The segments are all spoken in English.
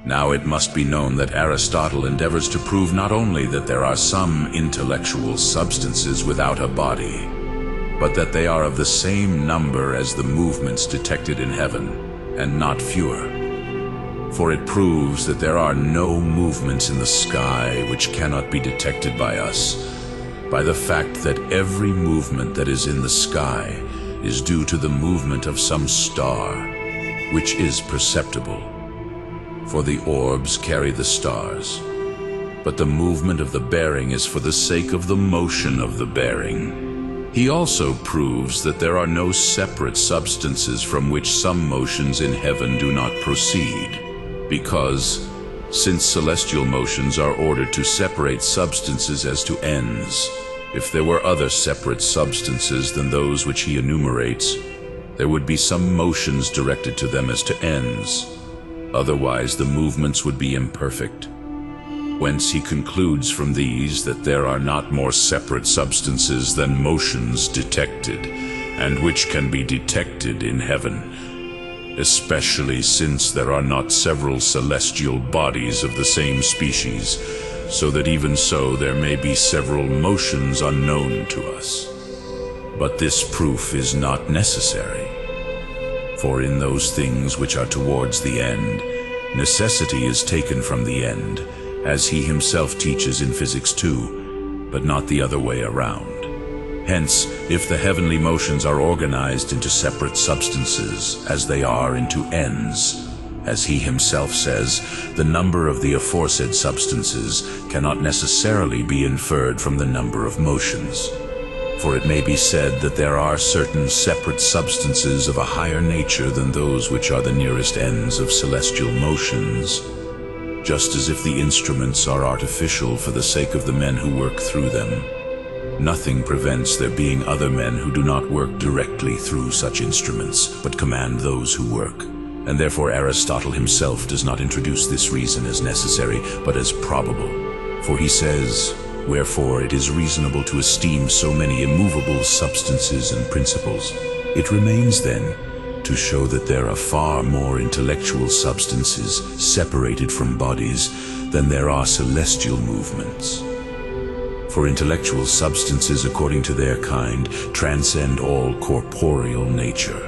Now it must be known that Aristotle endeavors to prove not only that there are some intellectual substances without a body, but that they are of the same number as the movements detected in heaven, and not fewer. For it proves that there are no movements in the sky which cannot be detected by us, by the fact that every movement that is in the sky is due to the movement of some star, which is perceptible. For the orbs carry the stars, but the movement of the bearing is for the sake of the motion of the bearing. He also proves that there are no separate substances from which some motions in heaven do not proceed, because, since celestial motions are ordered to separate substances as to ends, if there were other separate substances than those which he enumerates, there would be some motions directed to them as to ends. Otherwise the movements would be imperfect. Whence he concludes from these that there are not more separate substances than motions detected, and which can be detected in heaven, especially since there are not several celestial bodies of the same species, so that even so there may be several motions unknown to us. But this proof is not necessary. For in those things which are towards the end, necessity is taken from the end, as he himself teaches in Physics 2, but not the other way around. Hence, if the heavenly motions are organized into separate substances, as they are into ends, as he himself says, the number of the aforesaid substances cannot necessarily be inferred from the number of motions. For it may be said that there are certain separate substances of a higher nature than those which are the nearest ends of celestial motions, just as if the instruments are artificial for the sake of the men who work through them. Nothing prevents there being other men who do not work directly through such instruments, but command those who work. And therefore Aristotle himself does not introduce this reason as necessary, but as probable. For he says, "Wherefore it is reasonable to esteem so many immovable substances and principles." It remains then to show that there are far more intellectual substances separated from bodies than there are celestial movements. For intellectual substances according to their kind transcend all corporeal nature.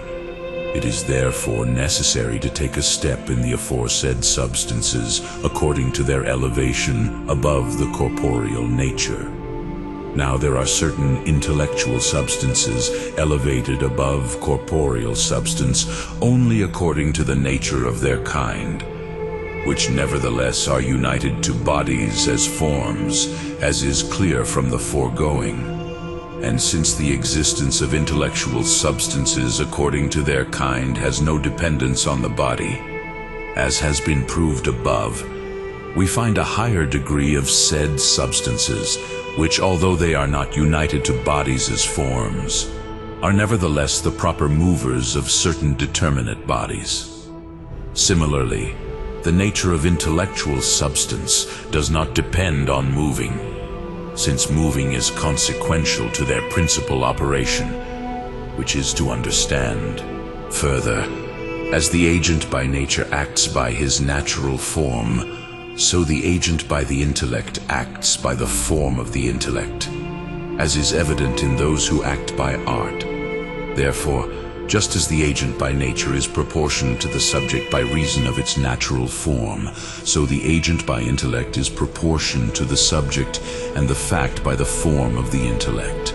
It is therefore necessary to take a step in the aforesaid substances according to their elevation above the corporeal nature. Now there are certain intellectual substances elevated above corporeal substance only according to the nature of their kind, which nevertheless are united to bodies as forms, as is clear from the foregoing. And since the existence of intellectual substances according to their kind has no dependence on the body, as has been proved above, we find a higher degree of said substances, which, although they are not united to bodies as forms, are nevertheless the proper movers of certain determinate bodies. Similarly, the nature of intellectual substance does not depend on moving, since moving is consequential to their principal operation, which is to understand. Further, as the agent by nature acts by his natural form, so the agent by the intellect acts by the form of the intellect, as is evident in those who act by art. Therefore, just as the agent by nature is proportioned to the subject by reason of its natural form, so the agent by intellect is proportioned to the subject and the fact by the form of the intellect.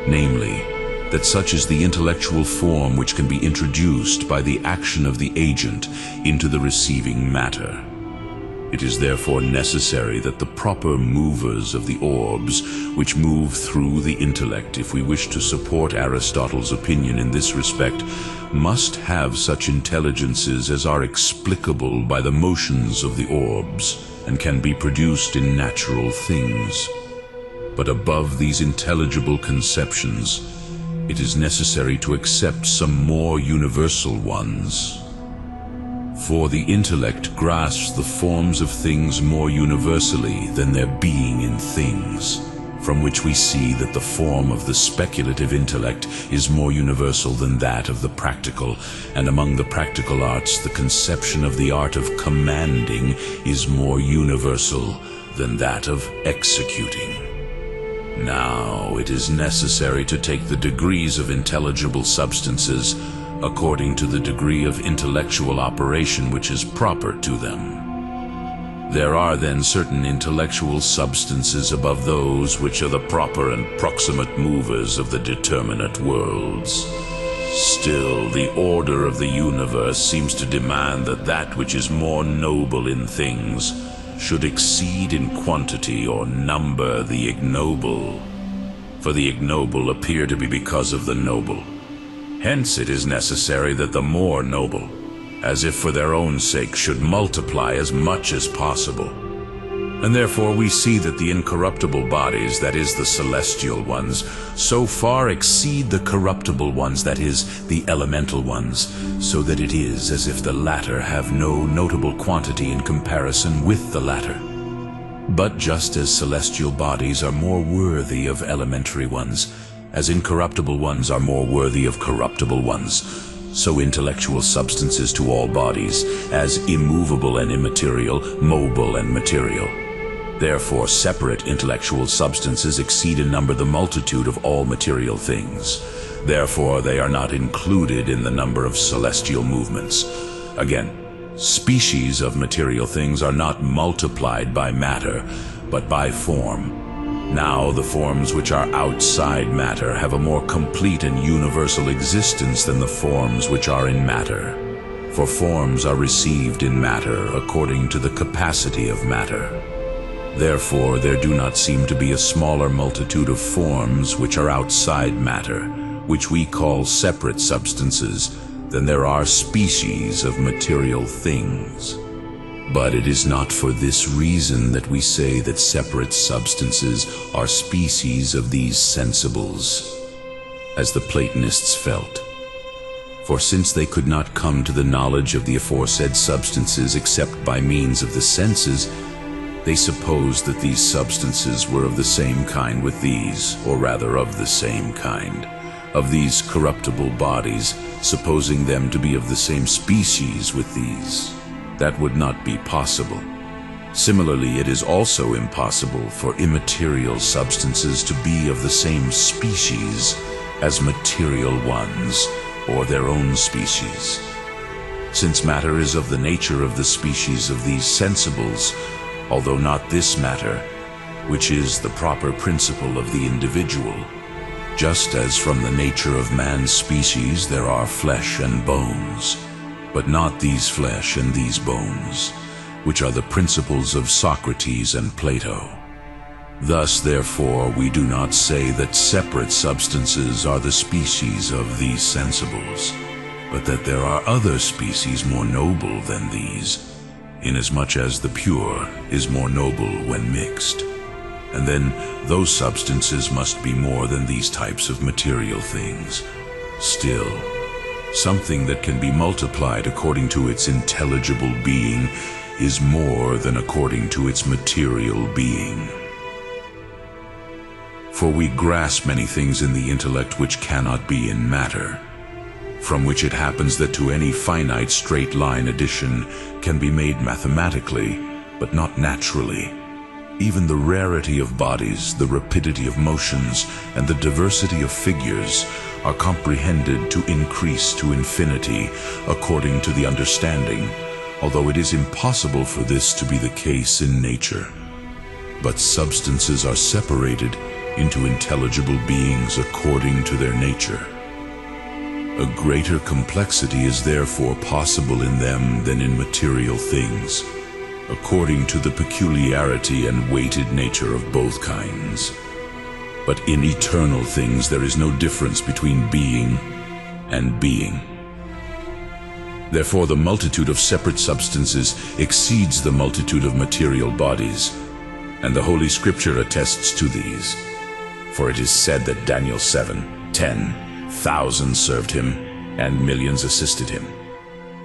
Namely, that such is the intellectual form which can be introduced by the action of the agent into the receiving matter. It is therefore necessary that the proper movers of the orbs, which move through the intellect, if we wish to support Aristotle's opinion in this respect, must have such intelligences as are explicable by the motions of the orbs, and can be produced in natural things. But above these intelligible conceptions, it is necessary to accept some more universal ones. For the intellect grasps the forms of things more universally than their being in things. from which we see that the form of the speculative intellect is more universal than that of the practical, and among the practical arts the conception of the art of commanding is more universal than that of executing. Now it is necessary to take the degrees of intelligible substances according to the degree of intellectual operation which is proper to them. There are then certain intellectual substances above those which are the proper and proximate movers of the determinate worlds. Still, the order of the universe seems to demand that that which is more noble in things should exceed in quantity or number the ignoble. For the ignoble appear to be because of the noble. Hence it is necessary that the more noble, as if for their own sake, should multiply as much as possible. And therefore we see that the incorruptible bodies, that is, the celestial ones, so far exceed the corruptible ones, that is, the elemental ones, so that it is as if the latter have no notable quantity in comparison with the latter. But just as celestial bodies are more worthy of elementary ones, as incorruptible ones are more worthy of corruptible ones, so intellectual substances to all bodies, as immovable and immaterial, mobile and material. Therefore, separate intellectual substances exceed in number the multitude of all material things. Therefore, they are not included in the number of celestial movements. Again, species of material things are not multiplied by matter, but by form. Now, the forms which are outside matter have a more complete and universal existence than the forms which are in matter. For forms are received in matter according to the capacity of matter. Therefore, there do not seem to be a smaller multitude of forms which are outside matter, which we call separate substances, than there are species of material things. But it is not for this reason that we say that separate substances are species of these sensibles, as the Platonists felt. For since they could not come to the knowledge of the aforesaid substances except by means of the senses, they supposed that these substances were of the same kind with these, or rather of the same kind, of these corruptible bodies, supposing them to be of the same species with these. That would not be possible. Similarly, it is also impossible for immaterial substances to be of the same species as material ones, or their own species. Since matter is of the nature of the species of these sensibles, although not this matter, which is the proper principle of the individual, just as from the nature of man's species there are flesh and bones, but not these flesh and these bones, which are the principles of Socrates and Plato. Thus, therefore, we do not say that separate substances are the species of these sensibles, but that there are other species more noble than these, inasmuch as the pure is more noble when mixed. And then those substances must be more than these types of material things. Still, something that can be multiplied according to its intelligible being is more than according to its material being. For we grasp many things in the intellect which cannot be in matter, from which it happens that to any finite straight line addition can be made mathematically, but not naturally. Even the rarity of bodies, the rapidity of motions, and the diversity of figures are comprehended to increase to infinity according to the understanding, although it is impossible for this to be the case in nature. But substances are separated into intelligible beings according to their nature. A greater complexity is therefore possible in them than in material things, according to the peculiarity and weighted nature of both kinds. But in eternal things there is no difference between being and being. Therefore the multitude of separate substances exceeds the multitude of material bodies, and the Holy Scripture attests to these. For it is said that Daniel 7:10,000 served him, and millions assisted him.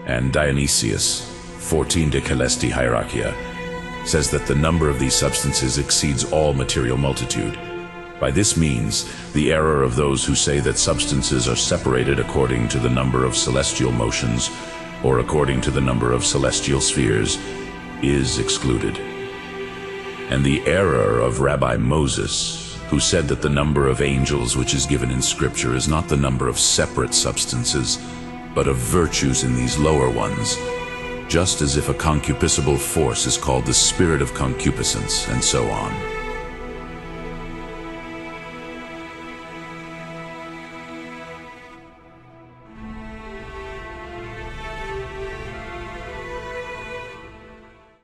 And Dionysius 14 de Caelesti Hierarchia says that the number of these substances exceeds all material multitude, By this means, the error of those who say that substances are separated according to the number of celestial motions, or according to the number of celestial spheres, is excluded. And the error of Rabbi Moses, who said that the number of angels which is given in Scripture is not the number of separate substances, but of virtues in these lower ones, just as if a concupiscible force is called the spirit of concupiscence, and so on.